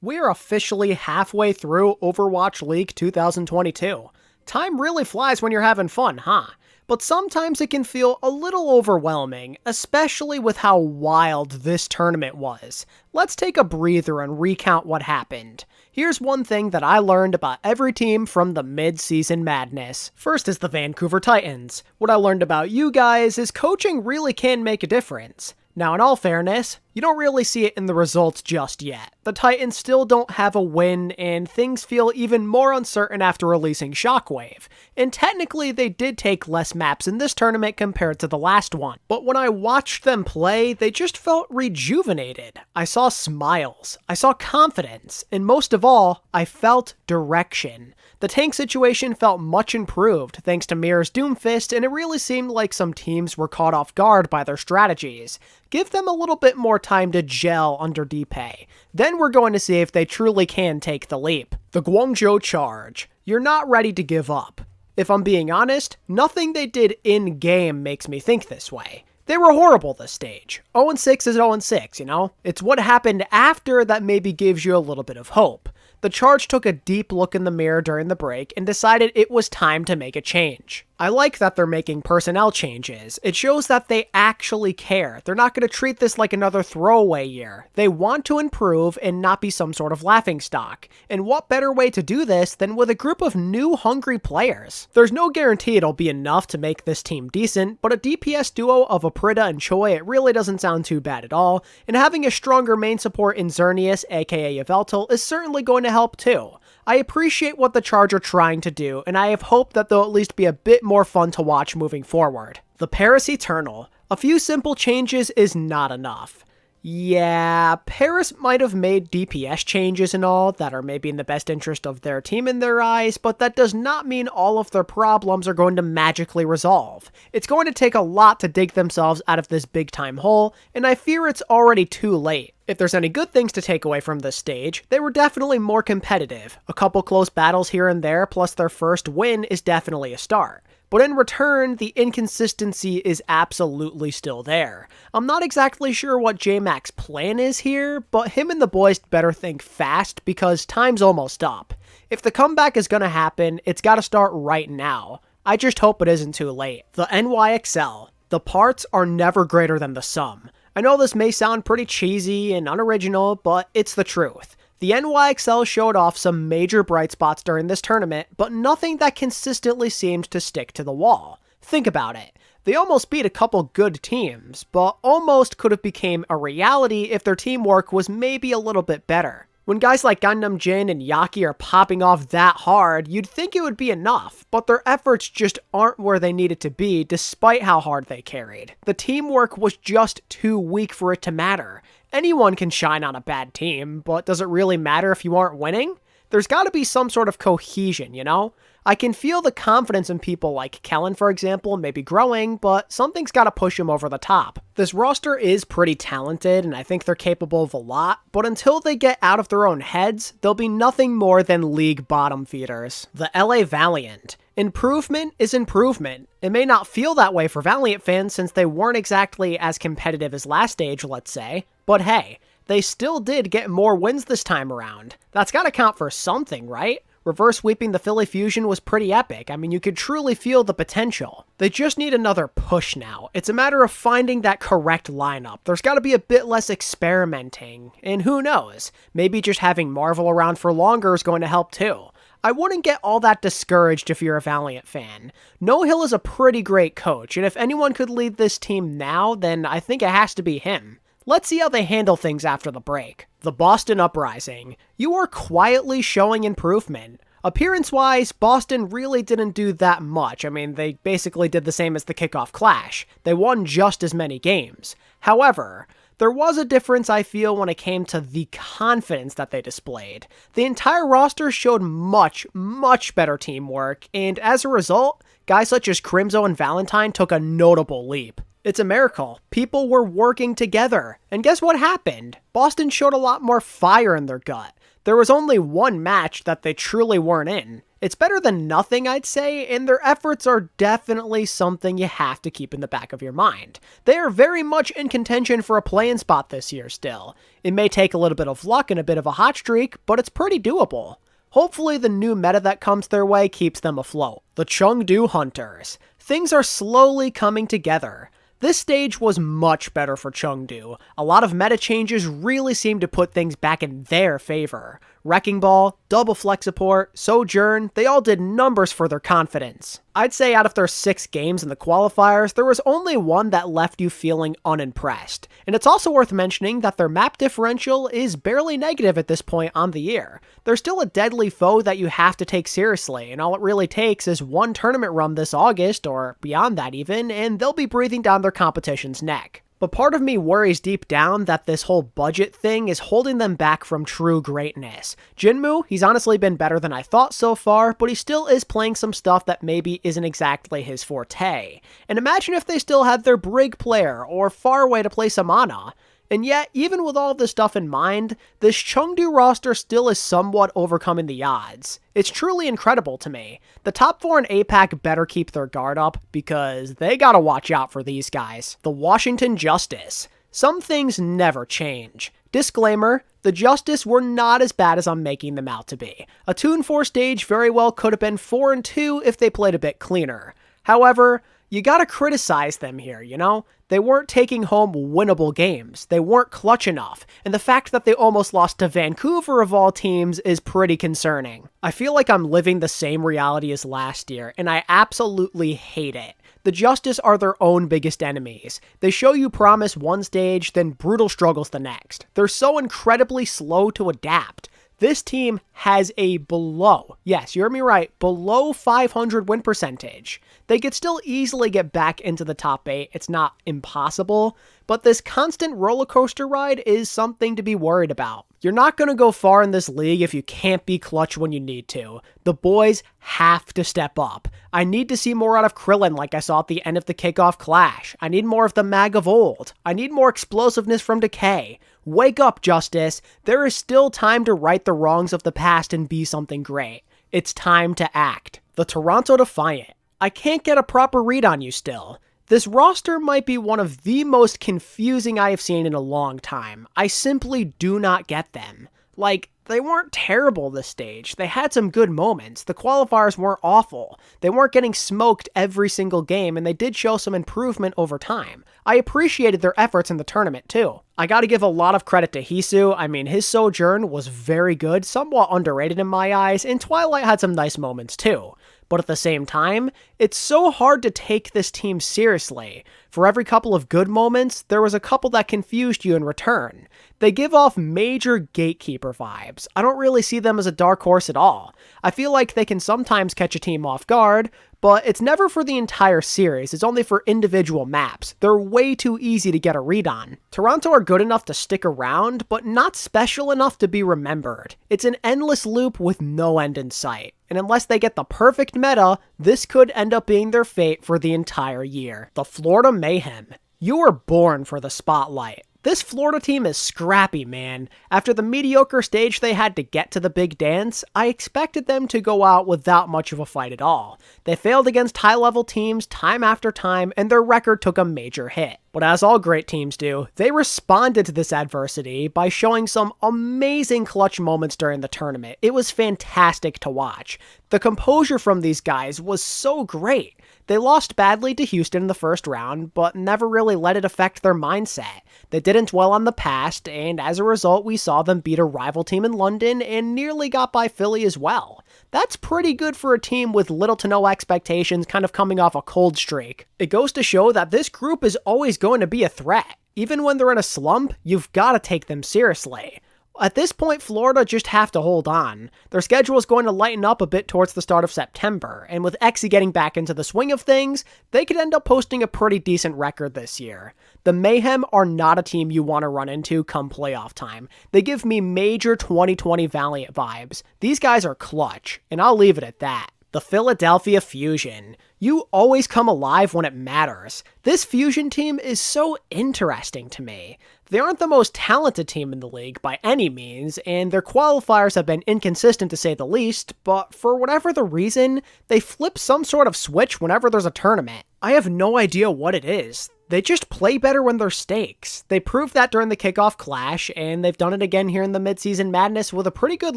We're officially halfway through Overwatch League 2022. Time really flies when you're having fun, huh? But sometimes it can feel a little overwhelming, especially with how wild this tournament was. Let's take a breather and recount what happened. Here's one thing that I learned about every team from the mid-season madness. First is the Vancouver Titans. What I learned about you guys is coaching really can make a difference. Now, in all fairness, you don't really see it in the results just yet. The Titans still don't have a win, and things feel even more uncertain after releasing Shockwave. And technically, they did take less maps in this tournament compared to the last one. But when I watched them play, they just felt rejuvenated. I saw smiles, I saw confidence, and most of all, I felt direction. The tank situation felt much improved thanks to Mirror's Doomfist, and it really seemed like some teams were caught off guard by their strategies. Give them a little bit more time to gel under DPay. Then we're going to see if they truly can take the leap. The Guangzhou Charge. You're not ready to give up. If I'm being honest, nothing they did in-game makes me think this way. They were horrible this stage. 0-6 is 0-6, you know? It's what happened after that maybe gives you a little bit of hope. The Charge took a deep look in the mirror during the break and decided it was time to make a change. I like that they're making personnel changes. It shows that they actually care. They're not going to treat this like another throwaway year. They want to improve and not be some sort of laughingstock. And what better way to do this than with a group of new hungry players? There's no guarantee it'll be enough to make this team decent, but a DPS duo of Aprita and Choi, it really doesn't sound too bad at all. And having a stronger main support in Xerneas, aka Yveltal, is certainly going to help too. I appreciate what the Charge are trying to do, and I have hope that they'll at least be a bit more fun to watch moving forward. The Paris Eternal. A few simple changes is not enough. Yeah, Paris might have made DPS changes and all that are maybe in the best interest of their team in their eyes, but that does not mean all of their problems are going to magically resolve. It's going to take a lot to dig themselves out of this big time hole, and I fear it's already too late. If there's any good things to take away from this stage, they were definitely more competitive. A couple close battles here and there, plus their first win is definitely a start. But in return, the inconsistency is absolutely still there. I'm not exactly sure what J-Mac's plan is here, but him and the boys better think fast because time's almost up. If the comeback is gonna happen, it's gotta start right now. I just hope it isn't too late. The NYXL. The parts are never greater than the sum. I know this may sound pretty cheesy and unoriginal, but it's the truth. The NYXL showed off some major bright spots during this tournament, but nothing that consistently seemed to stick to the wall. Think about it. They almost beat a couple good teams, but almost could have became a reality if their teamwork was maybe a little bit better. When guys like Gundam Jin and Yaki are popping off that hard, you'd think it would be enough, but their efforts just aren't where they needed to be despite how hard they carried. The teamwork was just too weak for it to matter. Anyone can shine on a bad team, but does it really matter if you aren't winning? There's gotta be some sort of cohesion, you know? I can feel the confidence in people like Kellen, for example, maybe growing, but something's gotta push him over the top. This roster is pretty talented, and I think they're capable of a lot, but until they get out of their own heads, they'll be nothing more than league bottom feeders. The LA Valiant. Improvement is improvement. It may not feel that way for Valiant fans since they weren't exactly as competitive as last stage, let's say, but hey, they still did get more wins this time around. That's gotta count for something, right? Reverse sweeping the Philly Fusion was pretty epic. I mean, you could truly feel the potential. They just need another push now. It's a matter of finding that correct lineup. There's got to be a bit less experimenting. And who knows? Maybe just having Marvel around for longer is going to help too. I wouldn't get all that discouraged if you're a Valiant fan. No Hill is a pretty great coach, and if anyone could lead this team now, then I think it has to be him. Let's see how they handle things after the break. The Boston Uprising. You are quietly showing improvement. Appearance-wise, Boston really didn't do that much. I mean, they basically did the same as the kickoff clash. They won just as many games. However, there was a difference I feel when it came to the confidence that they displayed. The entire roster showed much better teamwork, and as a result, guys such as Crimzo and Valentine took a notable leap. It's a miracle. People were working together. And guess what happened? Boston showed a lot more fire in their gut. There was only one match that they truly weren't in. It's better than nothing, I'd say, and their efforts are definitely something you have to keep in the back of your mind. They are very much in contention for a play-in spot this year still. It may take a little bit of luck and a bit of a hot streak, but it's pretty doable. Hopefully the new meta that comes their way keeps them afloat. The Chengdu Hunters. Things are slowly coming together. This stage was much better for Chengdu. A lot of meta changes really seemed to put things back in their favor. Wrecking Ball, Double Flex Support, Sojourn, they all did numbers for their confidence. I'd say out of their 6 games in the qualifiers, there was only one that left you feeling unimpressed. And it's also worth mentioning that their map differential is barely negative at this point on the year. They're still a deadly foe that you have to take seriously, and all it really takes is one tournament run this August, or beyond that even, and they'll be breathing down their competition's neck. But part of me worries deep down that this whole budget thing is holding them back from true greatness. Jinmu, he's honestly been better than I thought so far, but he still is playing some stuff that maybe isn't exactly his forte. And imagine if they still had their Brig player, or Faraway to play some Ana. And yet, even with all of this stuff in mind, this Chengdu roster still is somewhat overcoming the odds. It's truly incredible to me. The top 4 in APAC better keep their guard up, because they gotta watch out for these guys. The Washington Justice. Some things never change. Disclaimer, the Justice were not as bad as I'm making them out to be. A 2-4 stage very well could have been 4-2 if they played a bit cleaner. However, you gotta criticize them here, you know? They weren't taking home winnable games. They weren't clutch enough. And the fact that they almost lost to Vancouver of all teams is pretty concerning. I feel like I'm living the same reality as last year, and I absolutely hate it. The Justice are their own biggest enemies. They show you promise one stage, then brutal struggles the next. They're so incredibly slow to adapt. This team has a below, yes, you heard me right, below 500 win percentage. They could still easily get back into the top 8, it's not impossible, but this constant roller coaster ride is something to be worried about. You're not going to go far in this league if you can't be clutch when you need to. The boys have to step up. I need to see more out of Krillin like I saw at the end of the kickoff clash. I need more of the mag of old. I need more explosiveness from Decay. Wake up, Justice. There is still time to right the wrongs of the past and be something great. It's time to act. The Toronto Defiant. I can't get a proper read on you still. This roster might be one of the most confusing I have seen in a long time. I simply do not get them. Like, they weren't terrible this stage. They had some good moments. The qualifiers weren't awful. They weren't getting smoked every single game, and they did show some improvement over time. I appreciated their efforts in the tournament, too. I gotta give a lot of credit to Hisu. I mean, his Sojourn was very good, somewhat underrated in my eyes, and Twilight had some nice moments, too. But at the same time, it's so hard to take this team seriously. For every couple of good moments, there was a couple that confused you in return. They give off major gatekeeper vibes. I don't really see them as a dark horse at all. I feel like they can sometimes catch a team off guard, but it's never for the entire series, it's only for individual maps. They're way too easy to get a read on. Toronto are good enough to stick around, but not special enough to be remembered. It's an endless loop with no end in sight. And unless they get the perfect meta, this could end up being their fate for the entire year. The Florida Mayhem. You were born for the spotlight. This Florida team is scrappy, man. After the mediocre stage they had to get to the big dance, I expected them to go out without much of a fight at all. They failed against high-level teams time after time, and their record took a major hit. But as all great teams do, they responded to this adversity by showing some amazing clutch moments during the tournament. It was fantastic to watch. The composure from these guys was so great. They lost badly to Houston in the first round, but never really let it affect their mindset. They didn't dwell on the past, and as a result, we saw them beat a rival team in London and nearly got by Philly as well. That's pretty good for a team with little to no expectations, kind of coming off a cold streak. It goes to show that this group is always going to be a threat. Even when they're in a slump, you've got to take them seriously. At this point, Florida just have to hold on. Their schedule is going to lighten up a bit towards the start of September, and with Exy getting back into the swing of things, they could end up posting a pretty decent record this year. The Mayhem are not a team you want to run into come playoff time. They give me major 2020 Valiant vibes. These guys are clutch, and I'll leave it at that. The Philadelphia Fusion. You always come alive when it matters. This Fusion team is so interesting to me. They aren't the most talented team in the league by any means, and their qualifiers have been inconsistent to say the least, but for whatever the reason, they flip some sort of switch whenever there's a tournament. I have no idea what it is. They just play better when there's stakes. They proved that during the kickoff clash, and they've done it again here in the midseason madness with a pretty good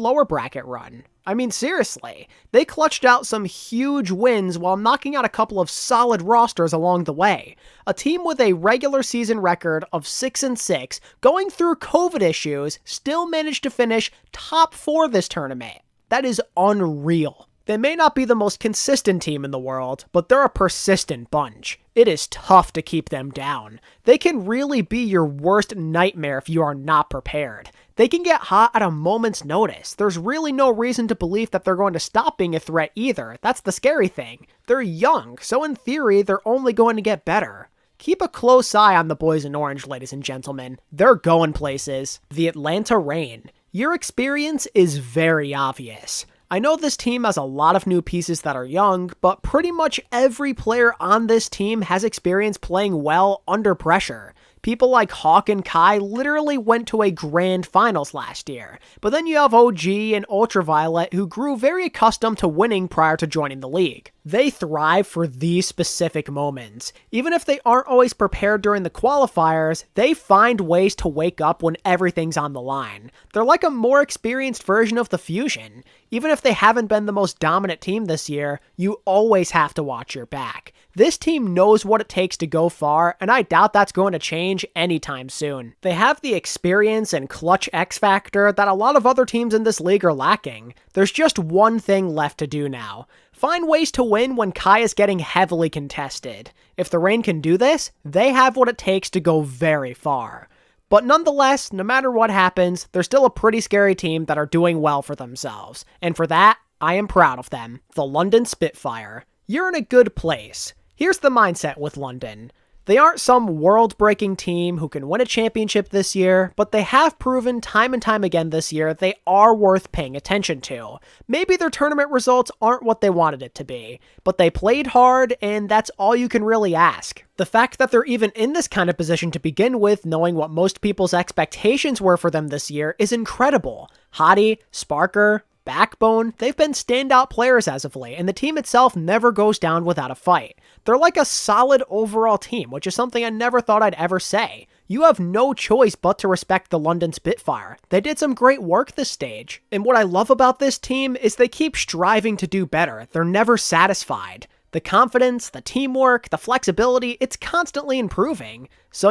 lower bracket run. I mean, seriously, they clutched out some huge wins while knocking out a couple of solid rosters along the way. A team with a regular season record of 6-6, going through COVID issues, still managed to finish top 4 this tournament. That is unreal. They may not be the most consistent team in the world, but they're a persistent bunch. It is tough to keep them down. They can really be your worst nightmare if you are not prepared. They can get hot at a moment's notice. There's really no reason to believe that they're going to stop being a threat either. That's the scary thing. They're young, so in theory, they're only going to get better. Keep a close eye on the boys in orange, ladies and gentlemen. They're going places. The Atlanta Reign. Your experience is very obvious. I know this team has a lot of new pieces that are young, but pretty much every player on this team has experience playing well under pressure. People like Hawk and Kai literally went to a grand finals last year, but then you have OG and Ultraviolet who grew very accustomed to winning prior to joining the league. They thrive for these specific moments. Even if they aren't always prepared during the qualifiers, they find ways to wake up when everything's on the line. They're like a more experienced version of the Fusion. Even if they haven't been the most dominant team this year, you always have to watch your back. This team knows what it takes to go far, and I doubt that's going to change anytime soon. They have the experience and clutch X factor that a lot of other teams in this league are lacking. There's just one thing left to do now. Find ways to win when Kai is getting heavily contested. If the Reign can do this, they have what it takes to go very far. But nonetheless, no matter what happens, they're still a pretty scary team that are doing well for themselves. And for that, I am proud of them. The London Spitfire. You're in a good place. Here's the mindset with London. They aren't some world-breaking team who can win a championship this year, but they have proven time and time again this year they are worth paying attention to. Maybe their tournament results aren't what they wanted it to be, but they played hard, and that's all you can really ask. The fact that they're even in this kind of position to begin with, knowing what most people's expectations were for them this year, is incredible. Hottie, Sparker, Backbone, they've been standout players as of late, and the team itself never goes down without a fight. They're like a solid overall team, which is something I never thought I'd ever say. You have no choice but to respect the London Spitfire. They did some great work this stage. And what I love about this team is they keep striving to do better. They're never satisfied. The confidence, the teamwork, the flexibility, it's constantly improving. So,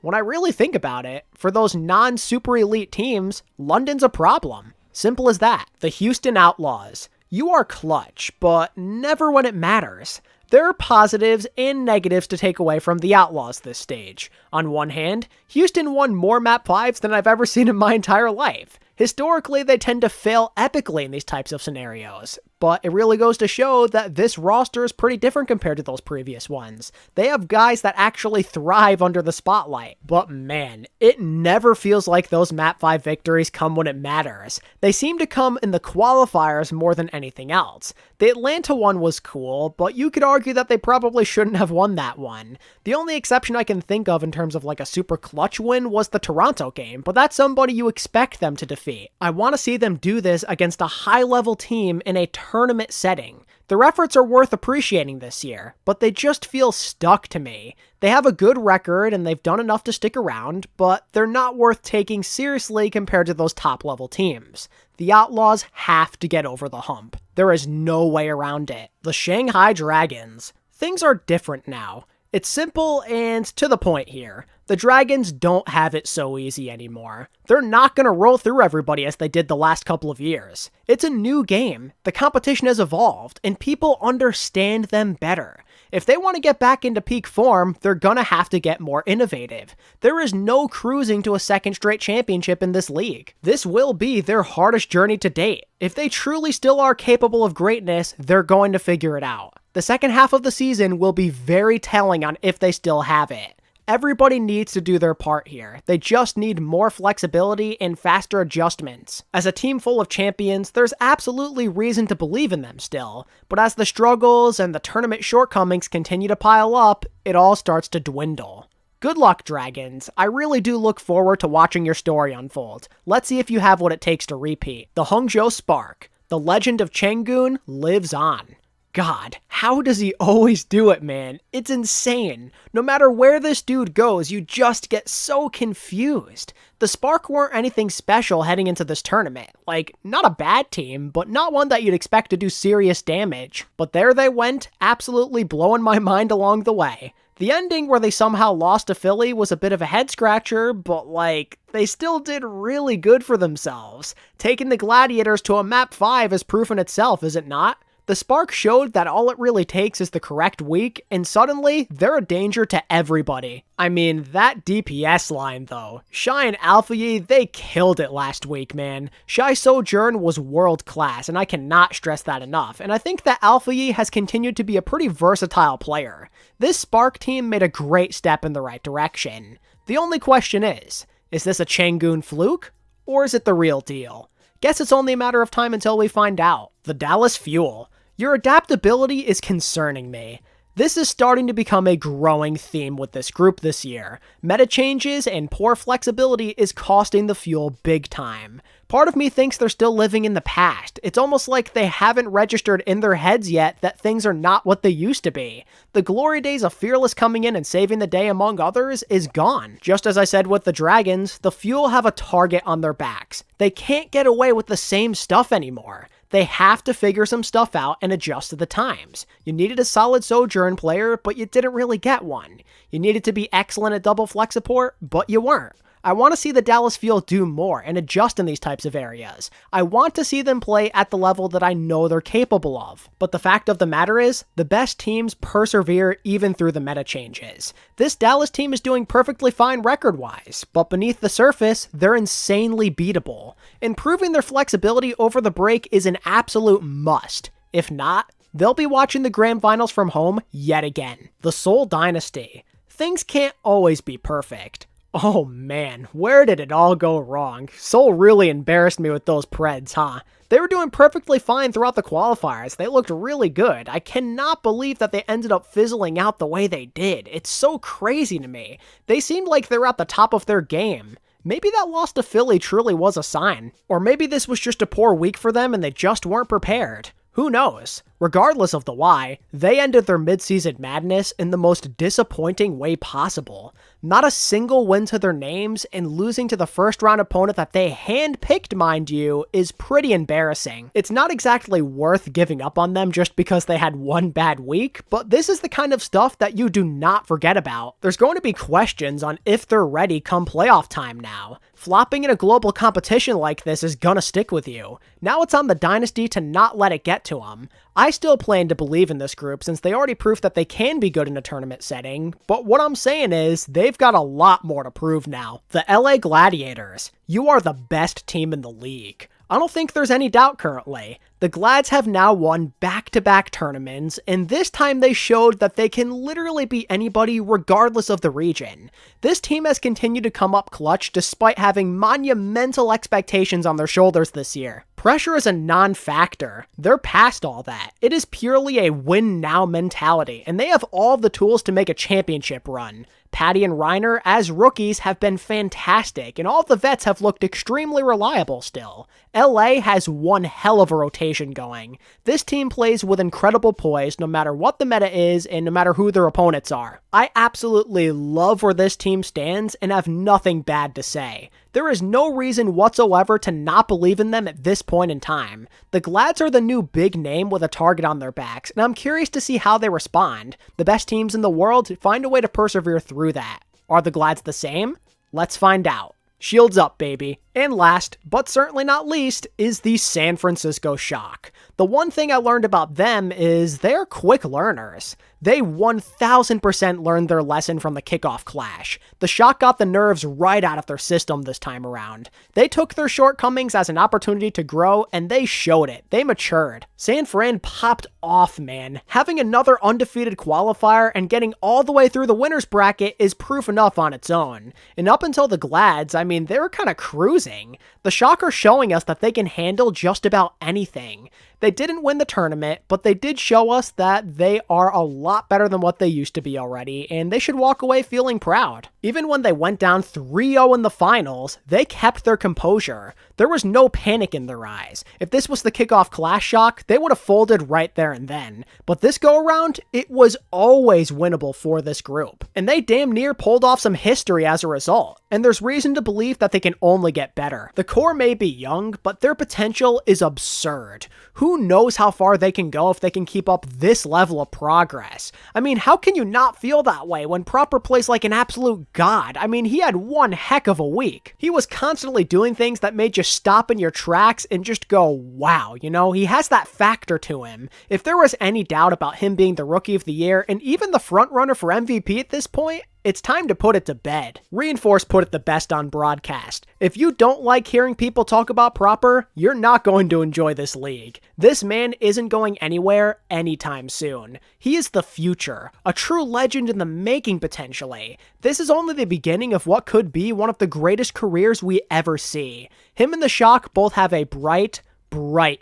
when I really think about it, for those non-super elite teams, London's a problem. Simple as that. The Houston Outlaws. You are clutch, but never when it matters. There are positives and negatives to take away from the Outlaws this stage. On one hand, Houston won more map 5s than I've ever seen in my entire life. Historically, they tend to fail epically in these types of scenarios, but it really goes to show that this roster is pretty different compared to those previous ones. They have guys that actually thrive under the spotlight, but man, it never feels like those map 5 victories come when it matters. They seem to come in the qualifiers more than anything else. The Atlanta one was cool, but you could argue that they probably shouldn't have won that one. The only exception I can think of in terms of like a super clutch win was the Toronto game, but that's somebody you expect them to defeat. I want to see them do this against a high-level team in a tournament setting. Their efforts are worth appreciating this year, but they just feel stuck to me. They have a good record and they've done enough to stick around, but they're not worth taking seriously compared to those top-level teams. The Outlaws have to get over the hump. There is no way around it. The Shanghai Dragons. Things are different now. It's simple and to the point here. The Dragons don't have it so easy anymore. They're not going to roll through everybody as they did the last couple of years. It's a new game. The competition has evolved, and people understand them better. If they want to get back into peak form, they're going to have to get more innovative. There is no cruising to a second straight championship in this league. This will be their hardest journey to date. If they truly still are capable of greatness, they're going to figure it out. The second half of the season will be very telling on if they still have it. Everybody needs to do their part here. They just need more flexibility and faster adjustments. As a team full of champions, there's absolutely reason to believe in them still, but as the struggles and the tournament shortcomings continue to pile up, it all starts to dwindle. Good luck, Dragons. I really do look forward to watching your story unfold. Let's see if you have what it takes to repeat. The Hangzhou Spark, the legend of Chengdu, lives on. God, how does he always do it, man? It's insane. No matter where this dude goes, you just get so confused. The Spark weren't anything special heading into this tournament. Like, not a bad team, but not one that you'd expect to do serious damage. But there they went, absolutely blowing my mind along the way. The ending where they somehow lost to Philly was a bit of a head-scratcher, but like, they still did really good for themselves. Taking the Gladiators to a map 5 is proof in itself, is it not? The Spark showed that all it really takes is the correct week, and suddenly, they're a danger to everybody. I mean, that DPS line though. Shy and alexyOWL, they killed it last week, man. Shy Sojourn was world class, and I cannot stress that enough, and I think that alexyOWL has continued to be a pretty versatile player. This Spark team made a great step in the right direction. The only question is this a Chengdu fluke, or is it the real deal? Guess it's only a matter of time until we find out. The Dallas Fuel. Your adaptability is concerning me. This is starting to become a growing theme with this group this year. Meta changes and poor flexibility is costing the Fuel big time. Part of me thinks they're still living in the past. It's almost like they haven't registered in their heads yet that things are not what they used to be. The glory days of Fearless coming in and saving the day among others is gone. Just as I said with the Dragons, the Fuel have a target on their backs. They can't get away with the same stuff anymore. They have to figure some stuff out and adjust to the times. You needed a solid Sojourn player, but you didn't really get one. You needed to be excellent at double flex support, but you weren't. I want to see the Dallas Fuel do more and adjust in these types of areas. I want to see them play at the level that I know they're capable of. But the fact of the matter is, the best teams persevere even through the meta changes. This Dallas team is doing perfectly fine record-wise, but beneath the surface, they're insanely beatable. Improving their flexibility over the break is an absolute must. If not, they'll be watching the grand finals from home yet again. The Seoul Dynasty. Things can't always be perfect. Oh man, where did it all go wrong? Seoul really embarrassed me with those Preds, huh? They were doing perfectly fine throughout the qualifiers. They looked really good. I cannot believe that they ended up fizzling out the way they did. It's so crazy to me. They seemed like they were at the top of their game. Maybe that loss to Philly truly was a sign. Or maybe this was just a poor week for them and they just weren't prepared. Who knows? Regardless of the why, they ended their midseason madness in the most disappointing way possible. Not a single win to their names, and losing to the first round opponent that they handpicked, mind you, is pretty embarrassing. It's not exactly worth giving up on them just because they had one bad week, but this is the kind of stuff that you do not forget about. There's going to be questions on if they're ready come playoff time now. Flopping in a global competition like this is gonna stick with you. Now it's on the Dynasty to not let it get to them. I still plan to believe in this group since they already proved that they can be good in a tournament setting, but what I'm saying is they've got a lot more to prove now. The LA Gladiators. You are the best team in the league. I don't think there's any doubt currently. The Glads have now won back-to-back tournaments, and this time they showed that they can literally beat anybody regardless of the region. This team has continued to come up clutch despite having monumental expectations on their shoulders this year. Pressure is a non-factor. They're past all that. It is purely a win-now mentality, and they have all the tools to make a championship run. Patty and Reiner, as rookies, have been fantastic, and all the vets have looked extremely reliable still. LA has one hell of a rotation going. This team plays with incredible poise no matter what the meta is and no matter who their opponents are. I absolutely love where this team stands and have nothing bad to say. There is no reason whatsoever to not believe in them at this point in time. The Glads are the new big name with a target on their backs, and I'm curious to see how they respond. The best teams in the world find a way to persevere through that. Are the Glads the same? Let's find out. Shields up, baby. And last, but certainly not least, is the San Francisco Shock. The one thing I learned about them is they're quick learners. They 1000% learned their lesson from the kickoff clash. The Shock got the nerves right out of their system this time around. They took their shortcomings as an opportunity to grow, and they showed it. They matured. San Fran popped off, man. Having another undefeated qualifier and getting all the way through the winner's bracket is proof enough on its own. And up until the Glads, I mean, they were kind of cruising. The Shock are showing us that they can handle just about anything. They didn't win the tournament, but they did show us that they are a lot better than what they used to be already, and they should walk away feeling proud. Even when they went down 3-0 in the finals, they kept their composure. There was no panic in their eyes. If this was the kickoff clash Shock, they would have folded right there and then. But this go around, it was always winnable for this group. And they damn near pulled off some history as a result. And there's reason to believe that they can only get better. The core may be young, but their potential is absurd. Who knows how far they can go if they can keep up this level of progress? I mean, how can you not feel that way when Proper plays like an absolute god? I mean, he had one heck of a week. He was constantly doing things that made you stop in your tracks and just go, wow, you know, he has that factor to him. If there was any doubt about him being the Rookie of the Year and even the frontrunner for MVP at this point, it's time to put it to bed. Reinforce put it the best on broadcast. If you don't like hearing people talk about Proper, you're not going to enjoy this league. This man isn't going anywhere anytime soon. He is the future, a true legend in the making potentially. This is only the beginning of what could be one of the greatest careers we ever see. Him and the Shock both have a bright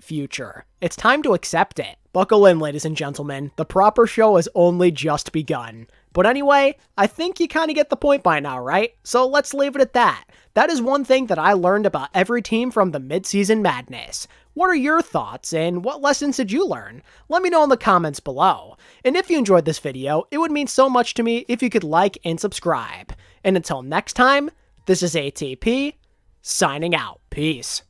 future. It's time to accept it. Buckle in, ladies and gentlemen. The Proper show has only just begun. But anyway, I think you kind of get the point by now, right? So let's leave it at that. That is one thing that I learned about every team from the midseason madness. What are your thoughts, and what lessons did you learn? Let me know in the comments below. And if you enjoyed this video, it would mean so much to me if you could like and subscribe. And until next time, this is ATP, signing out. Peace.